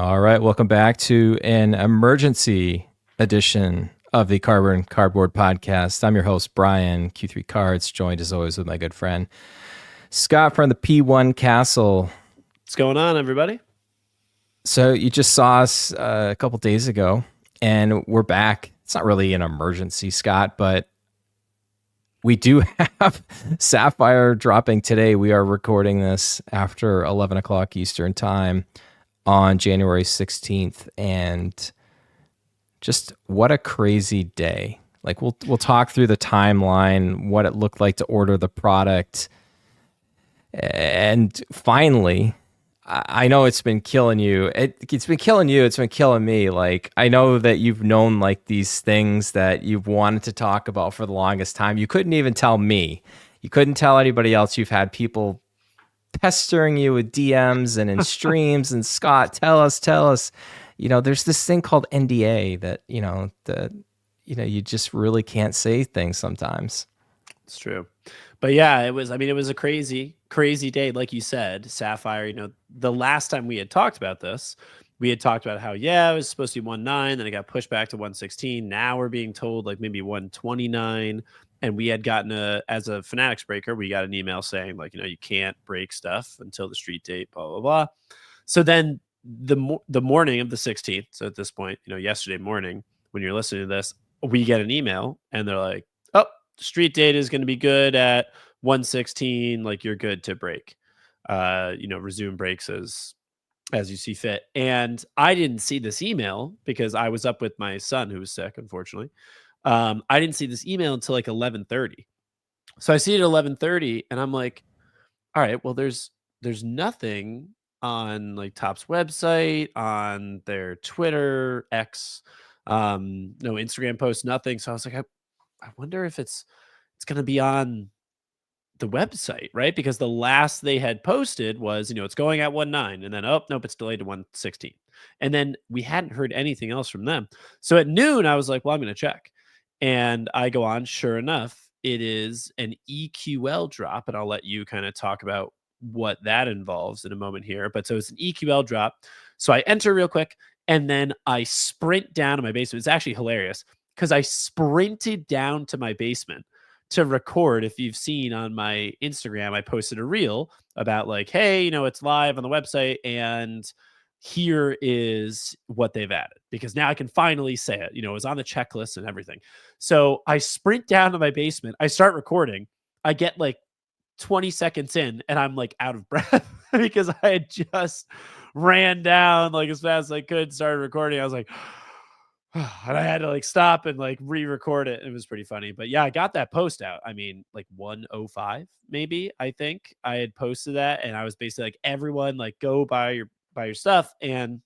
All right, welcome back to an emergency edition of the Cardboard Podcast. I'm your host, Bryan, Q3 Cards, joined as always with my good friend, Scott from the P1Castle. What's going on, everybody? So you just saw us a couple days ago, and we're back. It's not really an emergency, Scott, but we do have Sapphire dropping today. We are recording this after 11 o'clock Eastern time on January 16th, and just what a crazy day. Like we'll talk through the timeline, what it looked like to order the product. And finally, I know it's been killing you. It's been killing you. It's been killing me. Like, I know that you've known like these things that you've wanted to talk about for the longest time. You couldn't even tell me. You couldn't tell anybody else. You've had people pestering you with DMs and in streams and Scott, tell us. You know, there's this thing called NDA that, you just really can't say things sometimes. It's true. But yeah, it was a crazy day. Like you said, Sapphire, the last time we had talked about this, we had talked about how, it was supposed to be 1.9, then it got pushed back to 1.16. Now we're being told like maybe 1.29. And we had gotten as a Fanatics breaker, we got an email saying like, you can't break stuff until the street date, blah, blah, blah. So then the morning of the 16th, so at this point, yesterday morning, when you're listening to this, we get an email and they're like, oh, street date is going to be good at 1.16. Like you're good to break, resume breaks as you see fit. And I didn't see this email because I was up with my son who was sick, unfortunately. I didn't see this email until like 11:30. So I see it at 11:30 and I'm like, all right, well, there's nothing on like Topps website, on their Twitter, X, no Instagram post, nothing. So I was like, I wonder if it's going to be on the website, right? Because the last they had posted was, it's going at 1.9, and then, oh, nope, it's delayed to 1.16. And then we hadn't heard anything else from them. So at noon, I was like, well, I'm going to check. And I go on, sure enough, it is an EQL drop. And I'll let you kind of talk about what that involves in a moment here. But so it's an EQL drop. So I enter real quick and then I sprint down to my basement. It's actually hilarious because I sprinted down to my basement to record. If you've seen on my Instagram, I posted a reel about like, hey, it's live on the website and here is what they've added, because now I can finally say it. It was on the checklist and everything. So I sprint down to my basement. I start recording. I get like 20 seconds in and I'm like out of breath because I had just ran down like as fast as I could, started recording. I was like, and I had to like stop and like re-record it. It was pretty funny. But yeah, I got that post out. I mean, like 1:05 maybe, I think I had posted that. And I was basically like, everyone like go buy your stuff. And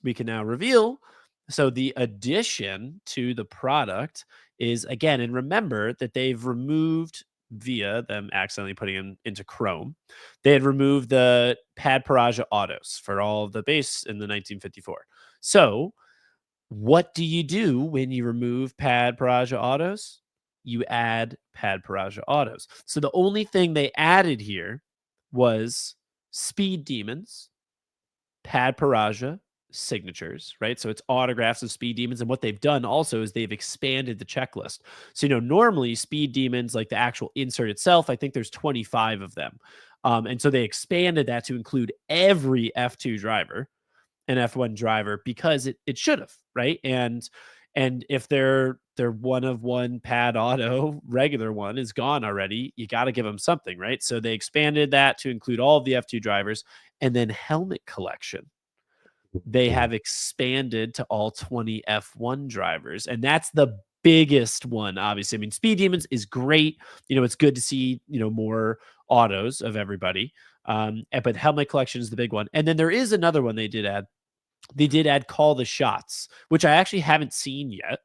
we can now reveal. So the addition to the product is, again, and remember that they've removed, via them accidentally putting them into Chrome, they had removed the Padparadscha autos for all of the base in the 1954. So what do you do when you remove Padparadscha autos? You add Padparadscha autos. So the only thing they added here was Speed Demons, Padparadscha signatures, right? So it's autographs of Speed Demons. And what they've done also is they've expanded the checklist. So, normally Speed Demons, like the actual insert itself, I think there's 25 of them. And so they expanded that to include every F2 driver and F1 driver because it should have, right? And if their one of one pad auto regular one is gone already, you got to give them something, right? So they expanded that to include all of the F2 drivers. And then helmet collection, they have expanded to all 20 F1 drivers. And that's the biggest one, obviously. I mean, Speed Demons is great. It's good to see, more autos of everybody. But helmet collection is the big one. And then there is another one they did add. They did add Call the Shots, which I actually haven't seen yet.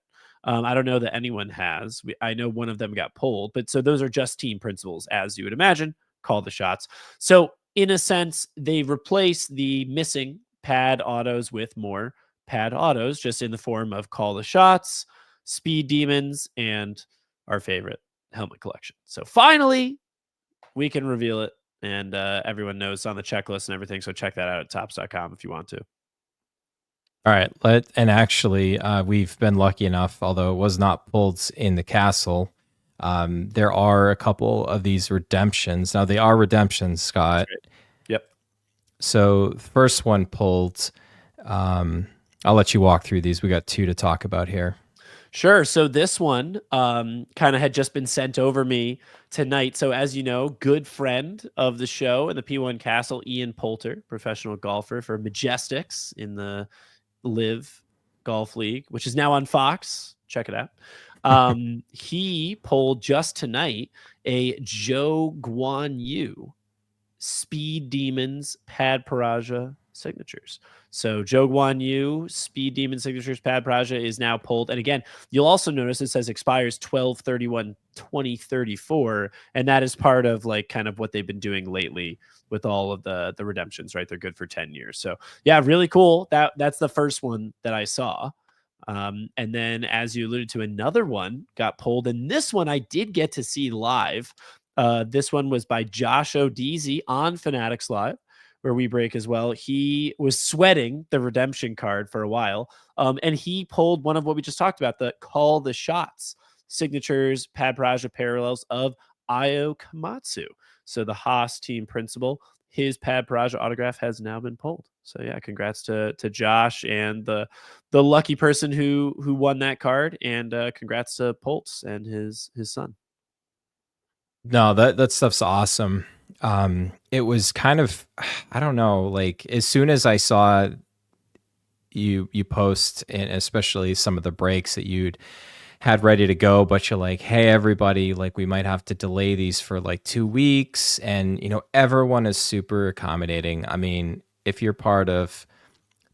I don't know that anyone has. I know one of them got pulled, but so those are just team principles, as you would imagine. Call the Shots. So in a sense, they replace the missing pad autos with more pad autos, just in the form of Call the Shots, Speed Demons, and our favorite helmet collection. So finally, we can reveal it, and everyone knows on the checklist and everything. So check that out at topps.com if you want to. All right. And actually, we've been lucky enough, although it was not pulled in the castle. There are a couple of these redemptions. Now, they are redemptions, Scott. Right. Yep. So, the first one pulled. I'll let you walk through these. We got two to talk about here. Sure. So this one kind of had just been sent over me tonight. So as you know, good friend of the show and the P1Castle, Ian Poulter, professional golfer for Majestics in the Live Golf League, which is now on Fox. Check it out. He pulled just tonight a Joe Guan Yu Speed Demons Padparadscha signatures. So Joe Guan Yu, Speed Demon Signatures, Padparadscha is now pulled. And again, you'll also notice it says expires 12/31/2034. And that is part of like kind of what they've been doing lately with all of the redemptions, right? They're good for 10 years. So yeah, really cool. That's the first one that I saw. And then as you alluded to, another one got pulled. And this one I did get to see live. This one was by Josh O'Deasy on Fanatics Live, where we break as well. He was sweating the redemption card for a while. And he pulled one of what we just talked about, the Call the Shots signatures, Padparadscha parallels of Io Komatsu. So the Haas team principal, his Padparadscha autograph has now been pulled. So yeah, congrats to Josh and the lucky person who won that card, and congrats to Poltz and his son. No, that stuff's awesome. It was kind of, I don't know, like as soon as I saw you post, and especially some of the breaks that you'd had ready to go, but you're like, hey, everybody, like we might have to delay these for like 2 weeks. And, everyone is super accommodating. I mean, if you're part of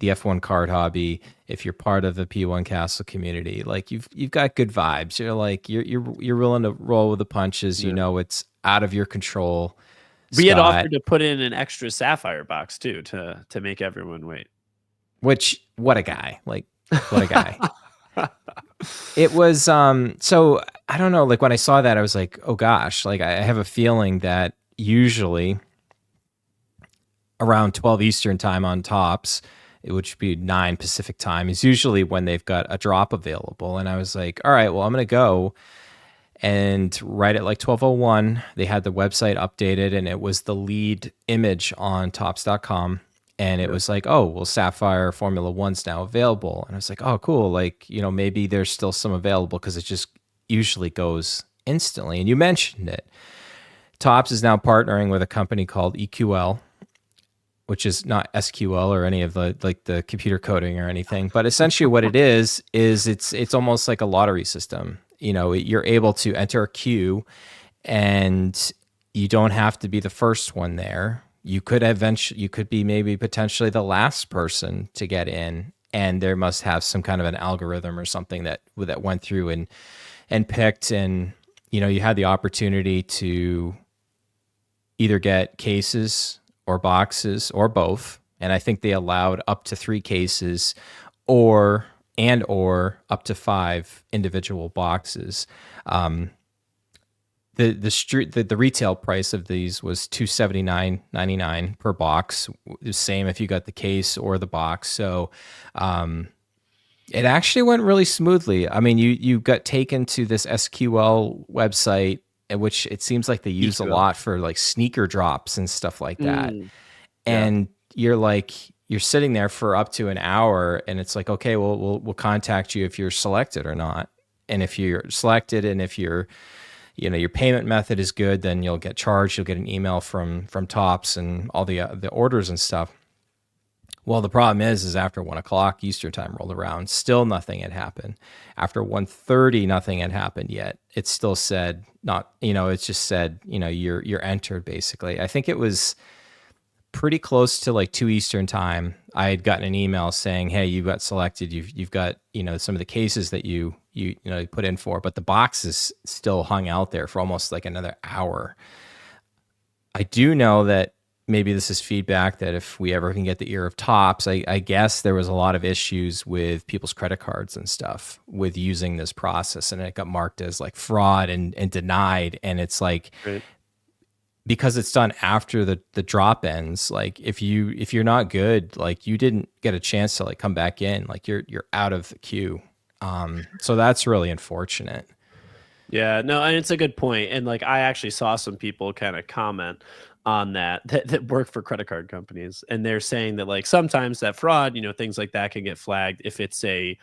the F1 card hobby, if you're part of the P1Castle community, like you've got good vibes. You're like, you're willing to roll with the punches. Yeah. It's out of your control. We had Scott, offered to put in an extra Sapphire box too to make everyone wait. which, what a guy. Like, what a guy. It was, so I don't know, like when I saw that, I was like, oh gosh, like I have a feeling that usually around 12 Eastern time on Topps, it would be 9 Pacific time, is usually when they've got a drop available. And I was like, all right, well, I'm going to go. And right at like 12:01, they had the website updated, and it was the lead image on Topps.com. And it was like, oh, well, Sapphire Formula One's now available. And I was like, oh, cool. Like, maybe there's still some available because it just usually goes instantly. And you mentioned it. Topps is now partnering with a company called EQL, which is not SQL or any of the computer coding or anything. But essentially what it is it's almost like a lottery system. You're able to enter a queue, and you don't have to be the first one there. You could be maybe potentially the last person to get in, and there must have some kind of an algorithm or something that went through and picked, and you had the opportunity to either get cases or boxes or both, and I think they allowed up to 3 cases or up to 5 individual boxes. The retail price of these was $279.99 per box. The same if you got the case or the box. So it actually went really smoothly. I mean, you got taken to this SQL website, which it seems like they use a lot for like sneaker drops and stuff like that. And you're sitting there for up to an hour, and it's like, okay, well, we'll contact you if you're selected or not. And if you're selected, and if your payment method is good, then you'll get charged. You'll get an email from Topps and all the orders and stuff. Well, the problem is after 1:00 Eastern time rolled around, still nothing had happened. After 1:30, nothing had happened yet. It still said it just said, you're entered basically. I think it was pretty close to like 2 Eastern time. I had gotten an email saying, hey, you got selected. You've got, some of the cases that you put in for, but the boxes still hung out there for almost like another hour. I do know that maybe this is feedback that if we ever can get the ear of Topps, I guess there was a lot of issues with people's credit cards and stuff with using this process, and it got marked as like fraud and denied. And it's like, right. because it's done after the drop ends, like if you're not good, like you didn't get a chance to like come back in, like you're out of the queue. So that's really unfortunate. Yeah, no, and it's a good point. And like I actually saw some people kind of comment on that work for credit card companies, and they're saying that like sometimes that fraud, things like that can get flagged if it's a,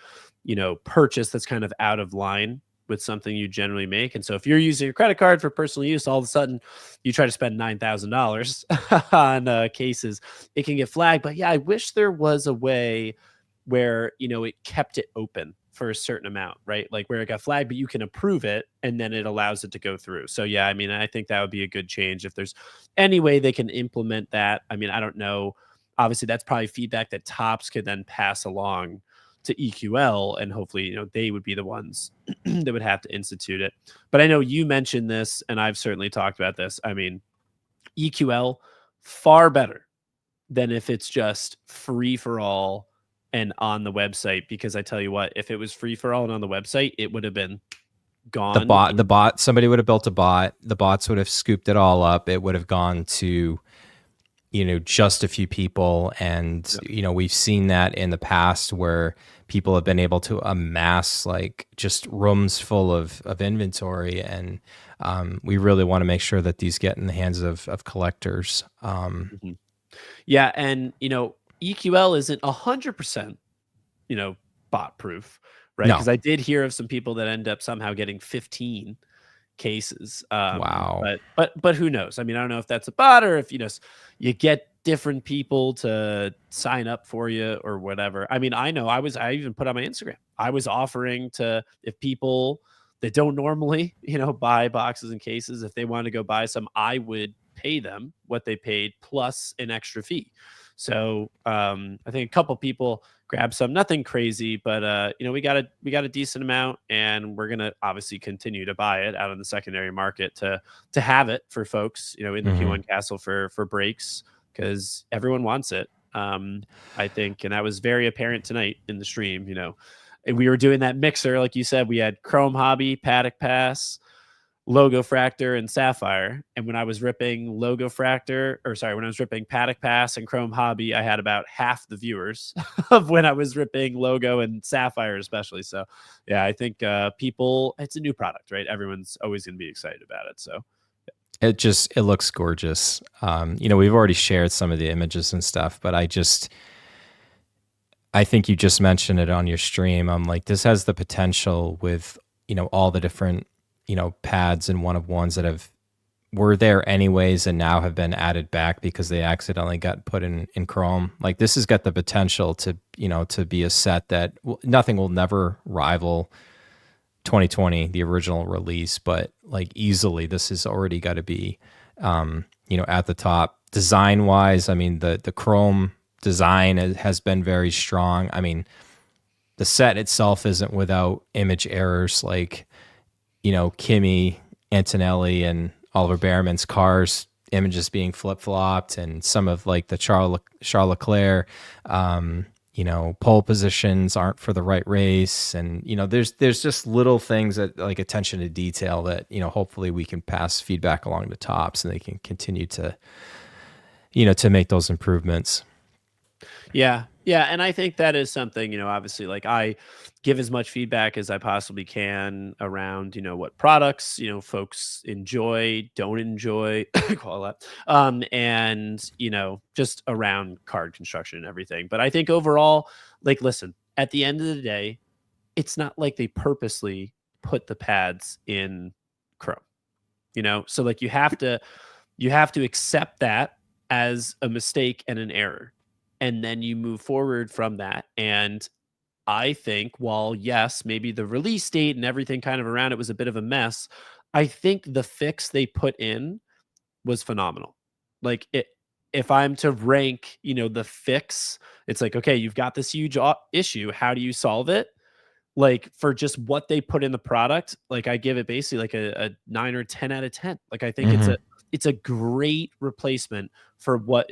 purchase that's kind of out of line with something you generally make. And so if you're using your credit card for personal use, all of a sudden you try to spend $9,000 on cases, it can get flagged. But yeah, I wish there was a way where it kept it open for a certain amount, right? Like where it got flagged, but you can approve it and then it allows it to go through. So yeah, I mean, I think that would be a good change if there's any way they can implement that. I mean, I don't know. Obviously, that's probably feedback that Topps could then pass along to EQL, and hopefully, they would be the ones that would have to institute it. But I know you mentioned this, and I've certainly talked about this. I mean, EQL far better than if it's just free for all and on the website, because I tell you what, if it was free for all and on the website, it would have been gone. The bot, somebody would have built a bot. The bots would have scooped it all up. It would have gone to, just a few people. And, we've seen that in the past where people have been able to amass like just rooms full of inventory. And we really want to make sure that these get in the hands of collectors. Mhm. Yeah, and EQL isn't 100%, bot proof, right? No. Because I did hear of some people that end up somehow getting 15 cases. Wow. But who knows? I mean, I don't know if that's a bot or if you get different people to sign up for you or whatever. I mean, I know I even put on my Instagram. I was offering to, if people that don't normally, buy boxes and cases, if they want to go buy some, I would pay them what they paid plus an extra fee. So I think a couple people grabbed some, nothing crazy, but we got a decent amount, and we're gonna obviously continue to buy it out in the secondary market to have it for folks, in the Mm-hmm. P1Castle for breaks, because everyone wants it. I think, and that was very apparent tonight in the stream. And we were doing that mixer, like you said. We had Chrome Hobby, Paddock Pass, Logo Fractor, and Sapphire. And when I was ripping when I was ripping Paddock Pass and Chrome Hobby, I had about half the viewers of when I was ripping Logo and Sapphire, especially. So, yeah, I think people, it's a new product, right? Everyone's always going to be excited about it. So, It looks gorgeous. We've already shared some of the images and stuff, but I think you just mentioned it on your stream. I'm like, this has the potential with, all the different, pads and one of ones that were there anyways and now have been added back because they accidentally got put in Chrome. Like this has got the potential to, to be a set that nothing will never rival 2020, the original release, but like easily this has already got to be, at the top. Design wise, I mean, the Chrome design has been very strong. I mean, the set itself isn't without image errors like, Kimmy Antonelli and Oliver Behrman's cars images being flip-flopped, and some of like the Charles Leclerc, pole positions aren't for the right race. And, there's just little things that like attention to detail that, hopefully we can pass feedback along to Topps and they can continue to, to make those improvements. yeah. Yeah. And I think that is something, obviously, like I give as much feedback as I possibly can around, what products, folks enjoy, don't enjoy, call that, and, just around card construction and everything. But I think overall, like, listen, at the end of the day, it's not like they purposely put the pads in Chrome, So like you have to accept that as a mistake and an error. And then you move forward from that. And I think while yes, maybe the release date and everything kind of around it was a bit of a mess, I think the fix they put in was phenomenal. Like if I'm to rank, the fix, it's like, okay, you've got this huge issue. How do you solve it? Like for just what they put in the product, like I give it basically like a 9 or 10 out of 10. Like I think Mm-hmm. it's a great replacement for what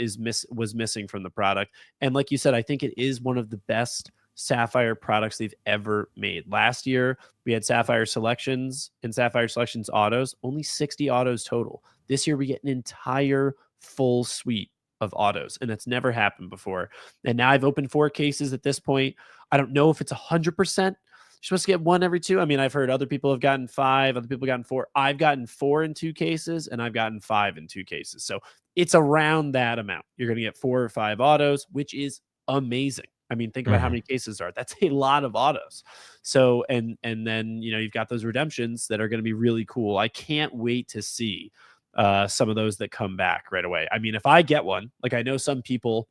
was missing from the product. And like you said, I think it is one of the best Sapphire products they've ever made. Last year, we had Sapphire Selections and Sapphire Selections autos, only 60 autos total. This year, we get an entire full suite of autos, and that's never happened before. And now I've opened 4 cases at this point. I don't know if it's 100%. You're supposed to get 1 every 2. I mean, I've heard other people have gotten 5, other people have gotten 4. I've gotten 4 in 2 cases, and I've gotten 5 in 2 cases. So it's around that amount. You're going to get 4 or 5 autos, which is amazing. I mean, think about how many cases are. That's a lot of autos. So, and then, you've got those redemptions that are going to be really cool. I can't wait to see some of those that come back right away. I mean, if I get one, like I know some people,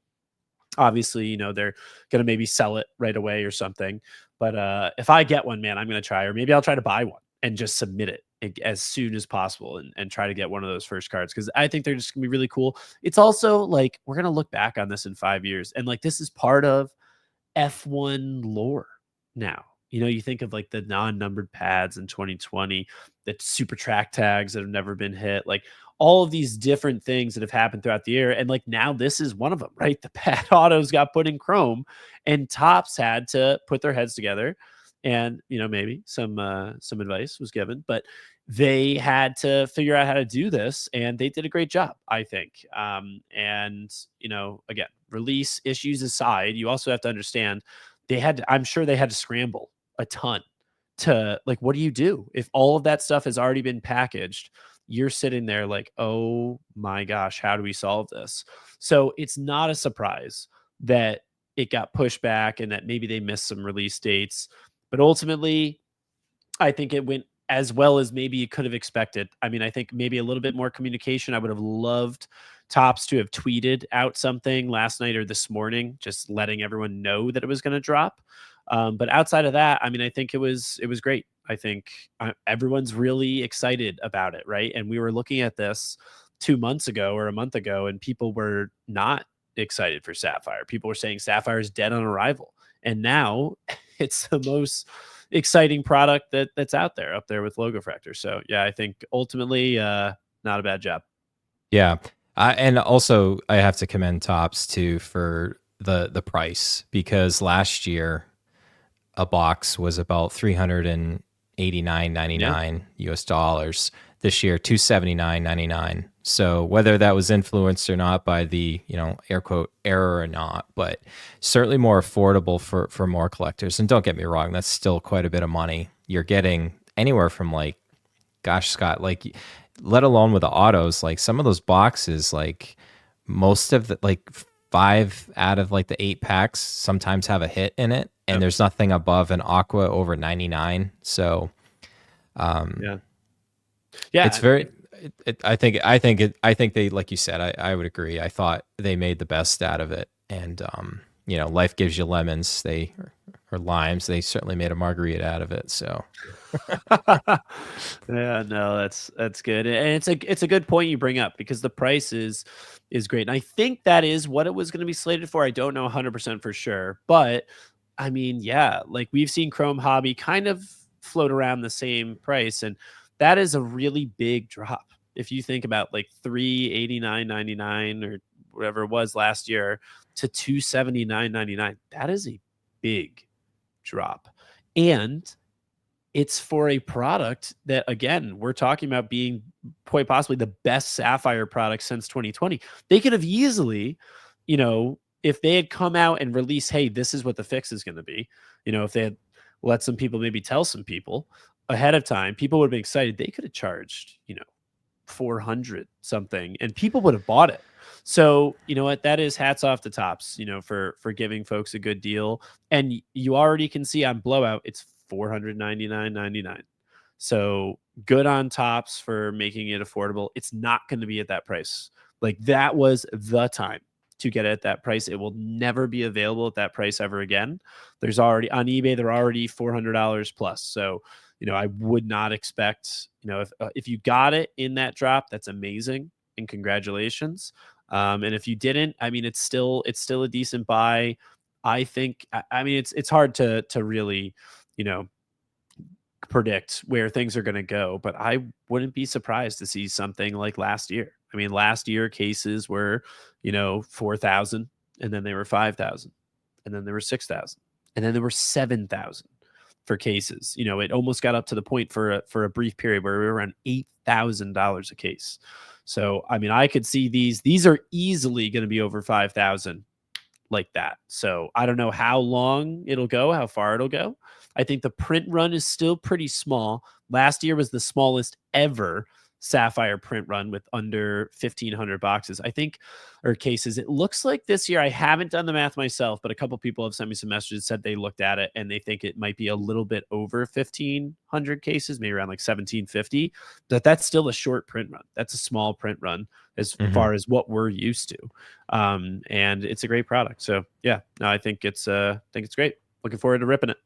obviously, they're going to maybe sell it right away or something. But if I get one, man, I'm going to try, or maybe I'll try to buy one and just submit it as soon as possible and try to get one of those first cards, because I think they're just going to be really cool. It's also like we're going to look back on this in 5 years, and like this is part of F1 lore now. You think of like the non-numbered pads in 2020, the super track tags that have never been hit, like all of these different things that have happened throughout the year. And like now this is one of them, right? The pad autos got put in Chrome, and Topps had to put their heads together, and maybe some advice was given, but they had to figure out how to do this, and they did a great job, I think. And again, release issues aside, you also have to understand I'm sure they had to scramble a ton to, like, what do you do if all of that stuff has already been packaged? You're sitting there like, oh my gosh, how do we solve this? So it's not a surprise that it got pushed back and that maybe they missed some release dates. But ultimately, I think it went as well as maybe you could have expected. I mean, I think maybe a little bit more communication. I would have loved Topps to have tweeted out something last night or this morning, just letting everyone know that it was going to drop. But outside of that, I mean, I think it was great. I think everyone's really excited about it, right? And we were looking at this 2 months ago or a month ago, and people were not excited for Sapphire. People were saying Sapphire is dead on arrival, and now it's the most exciting product that's out there, up there with Logo Fractor. So yeah, I think ultimately, not a bad job. Yeah. And also I have to commend Topps too for the price, because last year a box was about $389.99 US dollars. This year, $279.99. So whether that was influenced or not by the, air quote error or not, but certainly more affordable for more collectors. And don't get me wrong, that's still quite a bit of money. You're getting anywhere from like, gosh, Scott, like, let alone with the autos, like some of those boxes, like most of the, like 5 out of like the 8 packs sometimes have a hit in it, and there's nothing above an aqua over 99. So, yeah, it's very. I think they, like you said, I would agree. I thought they made the best out of it, and life gives you lemons. Or limes. They certainly made a margarita out of it. So, yeah, no, that's good, and it's a good point you bring up, because the price is great, and I think that is what it was going to be slated for. I don't know 100% for sure, but I mean, yeah, like we've seen Chrome Hobby kind of float around the same price, and that is a really big drop. If you think about like $389.99 or whatever it was last year to $279.99, that is a big drop. And it's for a product that, again, we're talking about being quite possibly the best Sapphire product since 2020. They could have easily, if they had come out and released, hey, this is what the fix is going to be, if they had let some people maybe tell some people ahead of time, people would have been excited. They could have charged, 400 something, and people would have bought it. So you know what, that is hats off to Topps, for giving folks a good deal. And you already can see on Blowout, it's $499.99. So good on Topps for making it affordable. It's not going to be at that price. Like, that was the time to get it at that price. It will never be available at that price ever again. There's already on eBay, they're already $400 plus. So I would not expect, if you got it in that drop, that's amazing, and congratulations. And if you didn't, I mean, it's still a decent buy. I think, I mean, it's hard to really, predict where things are going to go, but I wouldn't be surprised to see something like last year. I mean, last year cases were, 4,000, and then they were 5,000, and then they were 6,000. and then there were 7,000 for cases. You know, it almost got up to the point for a brief period where we were around $8,000 a case. So, I mean, I could see these are easily going to be over 5,000 like that. So I don't know how long it'll go, how far it'll go. I think the print run is still pretty small. Last year was the smallest ever Sapphire print run with under 1,500 boxes, I think, or cases. It looks like this year, I haven't done the math myself, but a couple people have sent me some messages, said they looked at it and they think it might be a little bit over 1,500 cases, maybe around like 1,750. But that's still a short print run. That's a small print run as far as what we're used to. And it's a great product. So yeah, no, I think it's great. Looking forward to ripping it.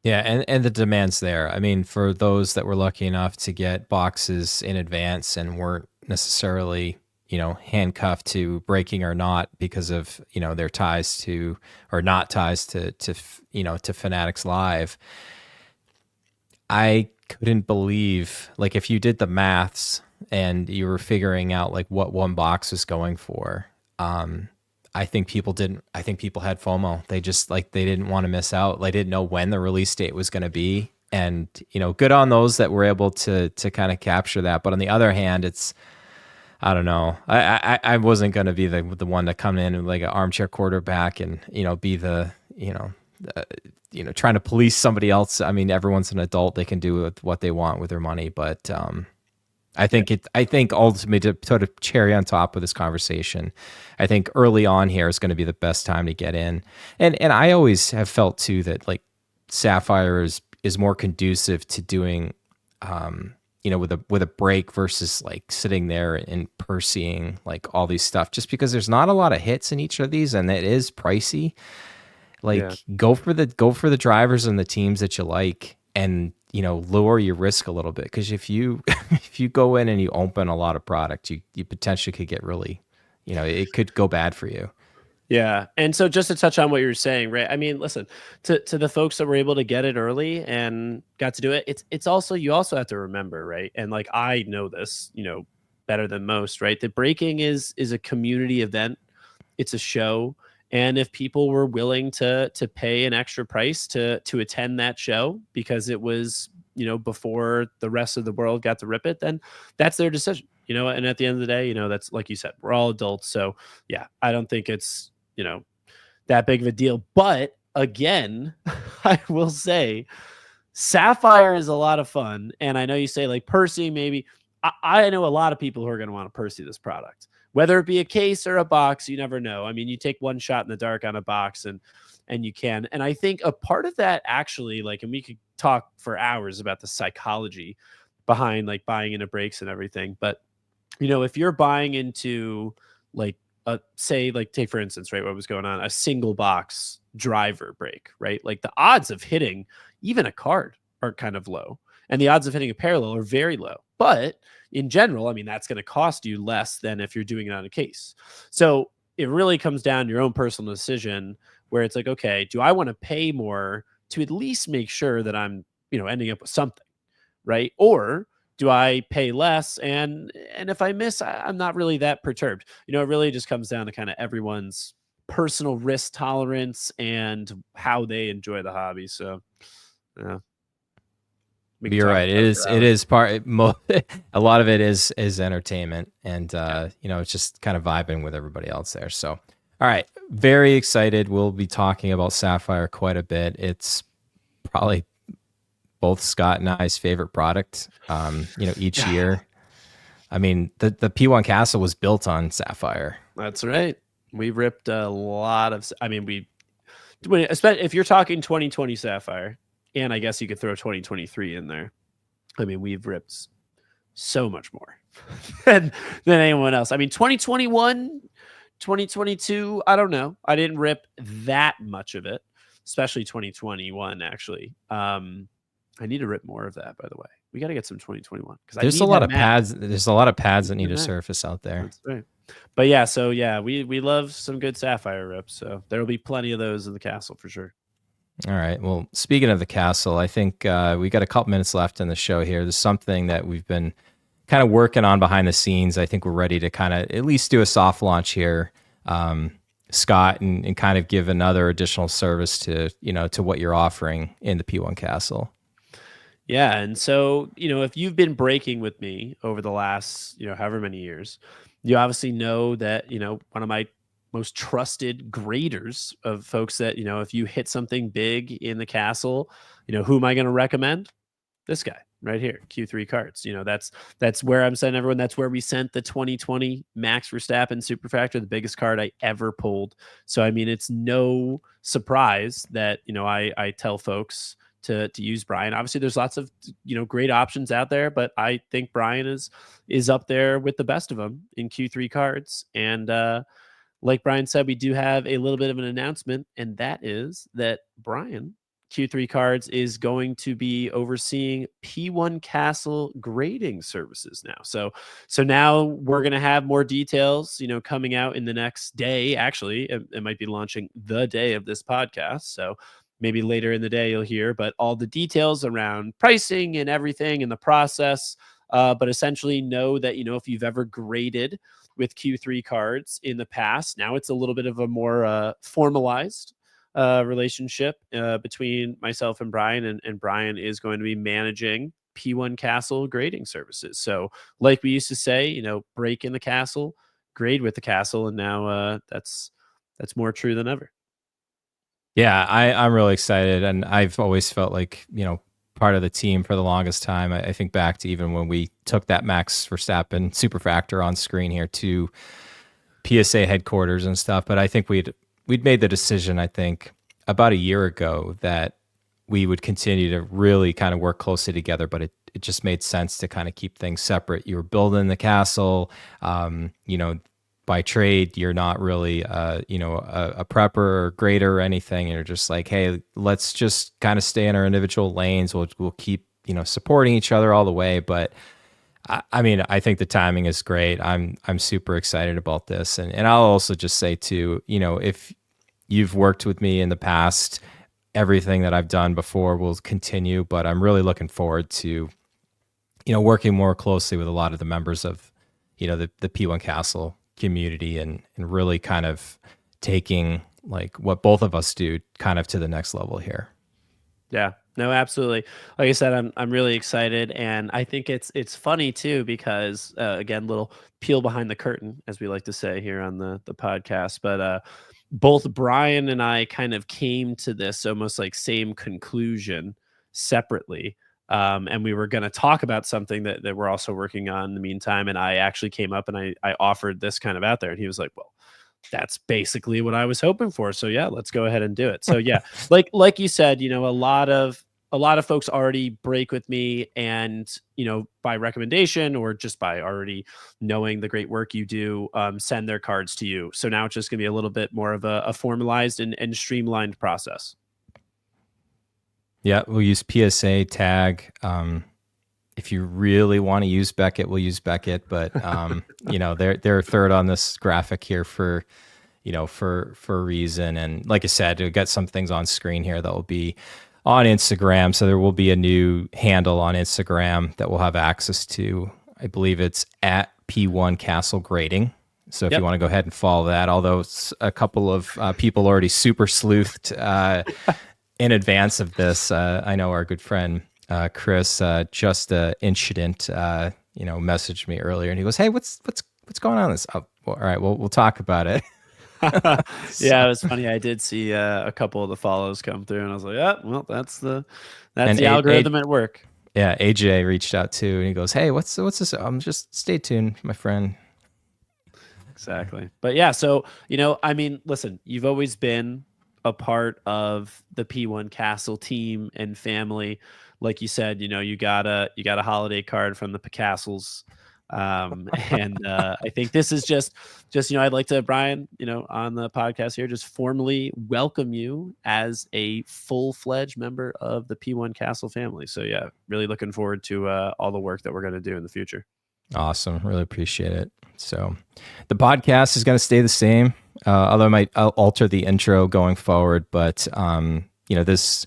Yeah, and the demand's there. I mean, for those that were lucky enough to get boxes in advance and weren't necessarily, handcuffed to breaking or not because of, their ties to, or not ties to Fanatics Live. I couldn't believe, like, if you did the maths and you were figuring out like what one box was going for, I think people didn't. I think people had FOMO. They just they didn't want to miss out. They didn't know when the release date was going to be, and good on those that were able to kind of capture that. But on the other hand, I don't know. I wasn't going to be the one to come in like an armchair quarterback and be the trying to police somebody else. I mean, everyone's an adult; they can do what they want with their money, but. I think ultimately, to put a cherry on top of this conversation, I think early on here is going to be the best time to get in. And I always have felt too that like Sapphire is more conducive to doing, with a break versus like sitting there and pursuing like all these stuff, just because there's not a lot of hits in each of these and it is pricey. Like go for the drivers and the teams that you like, and lower your risk a little bit, because if you go in and you open a lot of product, you potentially could get really, it could go bad for you. Yeah. And so just to touch on what you were saying, right? I mean, listen, to the folks that were able to get it early and got to do it, it's also, you also have to remember, right? And like, I know this, better than most, right? That breaking is a community event. It's a show. And if people were willing to pay an extra price to attend that show because it was, before the rest of the world got to rip it, then that's their decision, and at the end of the day, that's, like you said, we're all adults. So yeah, I don't think it's, that big of a deal. But again, I will say Sapphire is a lot of fun. And I know you say like Percy, maybe. I know a lot of people who are going to want to Percy this product. Whether it be a case or a box, you never know. I mean, you take one shot in the dark on a box and you can. And I think a part of that actually, like, and we could talk for hours about the psychology behind like buying into breaks and everything. But, if you're buying into like say, like, take for instance, right, what was going on, a single box driver break, right? Like the odds of hitting even a card are kind of low. And the odds of hitting a parallel are very low. But in general, I mean, that's going to cost you less than if you're doing it on a case. So it really comes down to your own personal decision where it's like, okay, do I want to pay more to at least make sure that I'm, ending up with something, right? Or do I pay less? And if I miss, I'm not really that perturbed. It really just comes down to kind of everyone's personal risk tolerance and how they enjoy the hobby. So, yeah. You're right. It is part. A lot of it is entertainment, and it's just kind of vibing with everybody else there. So, all right, very excited. We'll be talking about Sapphire quite a bit. It's probably both Scott and I's favorite product. Each year. I mean, the P1Castle was built on Sapphire. That's right. We ripped a lot of. I mean, especially if you're talking 2020 Sapphire. And I guess you could throw 2023 in there. I mean, we've ripped so much more than anyone else. I mean, 2021, 2022, I don't know. I didn't rip that much of it, especially 2021, actually. I need to rip more of that, by the way. We got to get some 2021. There's a lot of pads. There's a lot of pads that need to surface out there. That's right. But yeah, so yeah, we love some good Sapphire rips. So there will be plenty of those in the castle for sure. All right. Well, speaking of the castle, I think we got a couple minutes left in the show here. There's something that we've been kind of working on behind the scenes. I think we're ready to kind of at least do a soft launch here. Scott, and kind of give another additional service to, to what you're offering in the P1 Castle. Yeah. And so, if you've been breaking with me over the last, however many years, you obviously know that, one of my most trusted graders of folks that, if you hit something big in the castle, who am I going to recommend? This guy right here, Q3 Cards. That's where I'm sending everyone. That's where we sent the 2020 Max Verstappen Superfractor, the biggest card I ever pulled. So I mean, it's no surprise that I tell folks to use Bryan. Obviously, there's lots of great options out there, but I think Bryan is up there with the best of them in Q3 Cards. And like Bryan said, we do have a little bit of an announcement, and that is that Bryan Q3 Cards is going to be overseeing P1Castle Grading Services now. So now we're going to have more details, coming out in the next day. Actually, it might be launching the day of this podcast. So maybe later in the day you'll hear, but all the details around pricing and everything in the process. But essentially know that, if you've ever graded with Q3 Cards in the past, now it's a little bit of a more formalized relationship between myself and Bryan, and Bryan is going to be managing P1Castle Grading Services. So like we used to say, break in the castle, grade with the castle, and now that's more true than ever. Yeah, I'm really excited, and I've always felt like, part of the team for the longest time. I think back to even when we took that Max Verstappen Superfractor on screen here to PSA headquarters and stuff, but I think we'd made the decision, I think, about a year ago that we would continue to really kind of work closely together, but it just made sense to kind of keep things separate. You were building the castle, by trade, you're not really, a prepper or grader or anything. You're just like, hey, let's just kind of stay in our individual lanes. We'll keep, supporting each other all the way. But I mean, I think the timing is great. I'm super excited about this. And I'll also just say too, if you've worked with me in the past, everything that I've done before will continue, but I'm really looking forward to, working more closely with a lot of the members of, the P1 Castle community and really kind of taking like what both of us do kind of to the next level here. Yeah, no, absolutely. Like I said, I'm really excited, and I think it's funny too because again, little peel behind the curtain, as we like to say here on the podcast. But both Bryan and I kind of came to this almost like same conclusion separately. And we were going to talk about something that we're also working on in the meantime. And I actually came up and I offered this kind of out there, and he was like, well, that's basically what I was hoping for. So yeah, let's go ahead and do it. So yeah, like you said, a lot of folks already break with me, and by recommendation or just by already knowing the great work you do, send their cards to you. So now it's just gonna be a little bit more of a formalized and streamlined process. Yeah, we'll use PSA tag. If you really want to use Beckett, we'll use Beckett. But they're third on this graphic here for a reason. And like I said, we've got some things on screen here that will be on Instagram. So there will be a new handle on Instagram that we'll have access to. I believe it's at P1Castle Grading. So if you want to go ahead and follow that, although a couple of people already super sleuthed in advance of this, I know our good friend Chris just incident messaged me earlier, and he goes, "Hey, what's going on this?" Oh, well, all right, well, we'll talk about it. Yeah, it was funny. I did see a couple of the follows come through, and I was like, "Yeah, well, that's the algorithm at work." Yeah, AJ reached out too, and he goes, "Hey, what's this?" I'm just stay tuned, my friend. Exactly, but yeah, so I mean, listen, you've always been a part of the P1 Castle team and family. Like you said, you got a holiday card from the Castles. And I think this is just I'd like to, Bryan, on the podcast here, just formally welcome you as a full-fledged member of the P1 Castle family. So yeah, really looking forward to all the work that we're going to do in the future. Awesome. Really appreciate it. So the podcast is going to stay the same, although I'll alter the intro going forward. But this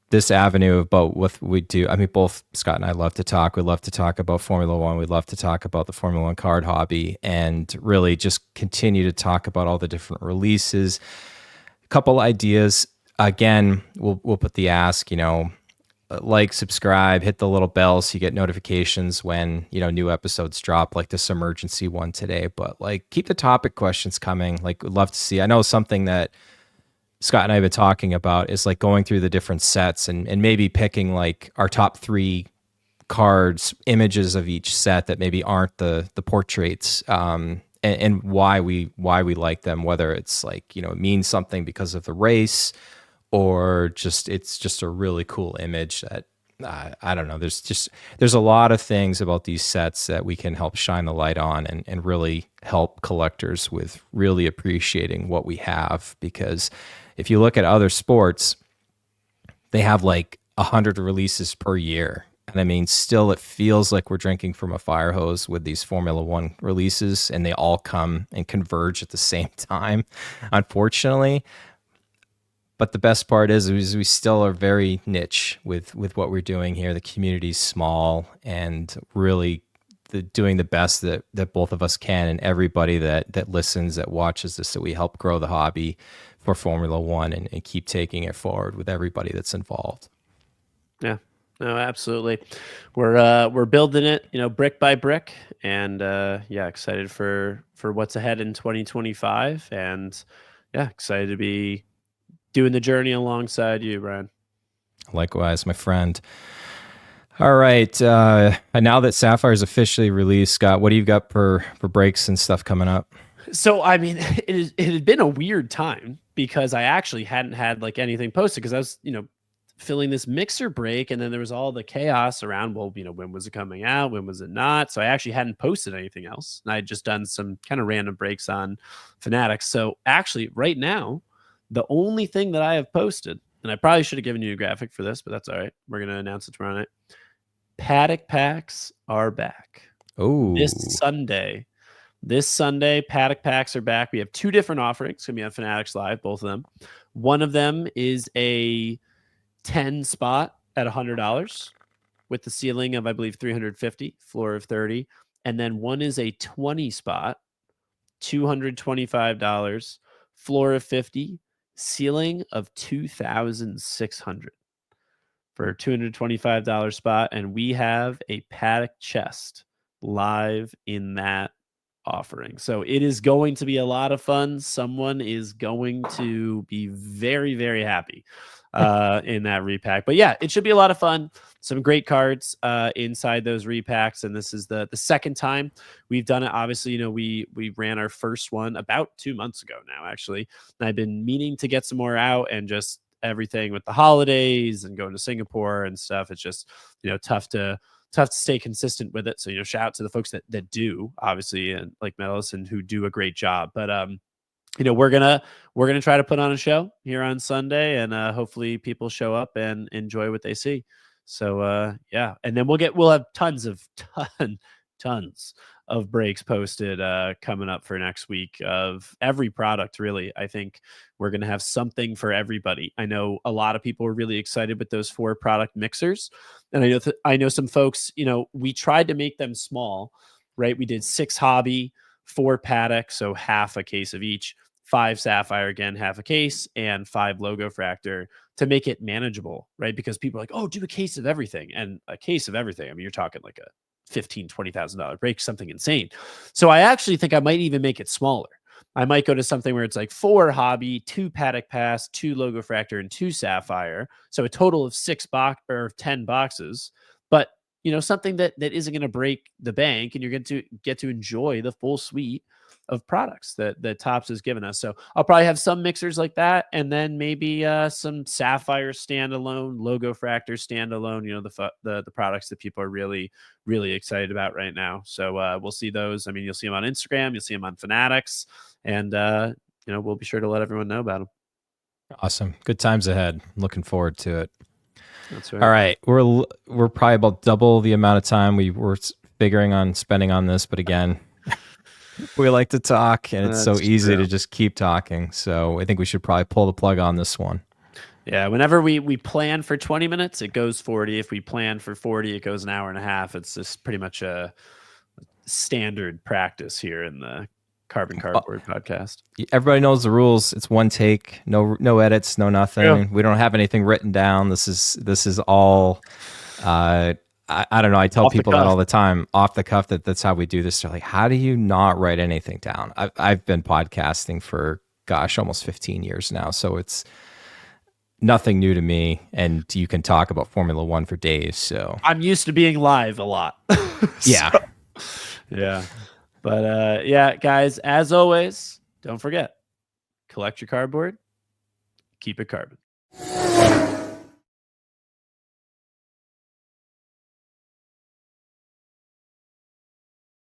this avenue about what we do. I mean, both Scott and I love to talk. We love to talk about Formula One. We love to talk about the Formula One card hobby, and really just continue to talk about all the different releases. A couple ideas. Again, we'll put the ask, like, subscribe, hit the little bell so you get notifications when, new episodes drop, like this emergency one today. But like, keep the topic questions coming. Like, we'd love to see. I know something that Scott and I have been talking about is like going through the different sets and maybe picking like our top 3 cards, images of each set that maybe aren't the portraits, and why we like them, whether it's like, it means something because of the race, or it's just a really cool image that I don't know. There's a lot of things about these sets that we can help shine the light on and really help collectors with really appreciating what we have. Because if you look at other sports, they have like 100 releases per year. And I mean, still, it feels like we're drinking from a fire hose with these Formula One releases, and they all come and converge at the same time, unfortunately. But the best part is we still are very niche with what we're doing here. The community's small, and really doing the best that both of us can, and everybody that listens, that watches this, so we help grow the hobby for Formula One and keep taking it forward with everybody that's involved. Yeah, no, absolutely. We're building it, brick by brick, and excited for what's ahead in 2025, and excited to be doing the journey alongside you, Bryan. Likewise, my friend. All right. And now that Sapphire is officially released, Scott, what do you got for breaks and stuff coming up? So, I mean, it had been a weird time because I actually hadn't had like anything posted, because I was, filling this mixer break, and then there was all the chaos around, well, when was it coming out? When was it not? So I actually hadn't posted anything else. And I had just done some kind of random breaks on Fanatics. So actually right now, the only thing that I have posted, and I probably should have given you a graphic for this, but that's all right. We're going to announce it tomorrow night. Paddock packs are back. Oh, This Sunday, Paddock packs are back. We have 2 different offerings. It's going to be on Fanatics Live, both of them. One of them is a 10 spot at $100 with the ceiling of, I believe, 350, floor of 30. And then one is a 20 spot, $225, floor of 50, ceiling of 2,600 for a $225 spot. And we have a Paddock chest live in that offering. So it is going to be a lot of fun. Someone is going to be very, very happy in that repack. But yeah, it should be a lot of fun. Some great cards inside those repacks, and this is the second time we've done it. Obviously, we ran our first one about 2 months ago now, actually, and I've been meaning to get some more out, and just everything with the holidays and going to Singapore and stuff, it's just tough to stay consistent with it. So shout out to the folks that do, obviously, and like Metalist, and who do a great job. But we're gonna try to put on a show here on Sunday, and hopefully people show up and enjoy what they see. So and then we'll have tons of breaks posted coming up for next week of every product. Really, I think we're gonna have something for everybody. I know a lot of people are really excited with those 4 product mixers, and I know some folks. We tried to make them small, right? We did 6 hobby, 4 paddock, so half a case of each, 5 sapphire, again half a case, and 5 logo fractor, to make it manageable, right? Because people are like, oh, do a case of everything. And a case of everything, I mean, you're talking like a $15,000-$20,000 break, something insane. So I actually think I might even make it smaller. I might go to something where it's like 4 hobby, 2 paddock pass, 2 logo fractor, and 2 sapphire. So a total of 10 boxes. But something that isn't going to break the bank, and you're going to get to enjoy the full suite of products that Topps has given us. So I'll probably have some mixers like that, and then maybe some sapphire standalone, logo fractor standalone, the products that people are really, really excited about right now. So we'll see those. I mean, you'll see them on Instagram, you'll see them on Fanatics, and we'll be sure to let everyone know about them. Awesome. Good times ahead. Looking forward to it. That's right. All right. We're probably about double the amount of time we were figuring on spending on this, but again, we like to talk, and it's so easy to just keep talking. So I think we should probably pull the plug on this one. Yeah, whenever we plan for 20 minutes, it goes 40. If we plan for 40, it goes an hour and a half. It's just pretty much a standard practice here in the Carbon Cardboard podcast. Everybody knows the rules. It's one take, no edits, no nothing. Yeah. We don't have anything written down. This is all I don't know. I tell people that all the time, off the cuff, that's how we do this. They're like, how do you not write anything down? I've been podcasting for almost 15 years now, so it's nothing new to me, and you can talk about Formula One for days. So I'm used to being live a lot. Yeah. Yeah. But yeah, guys, as always, don't forget, collect your cardboard, keep it carbon.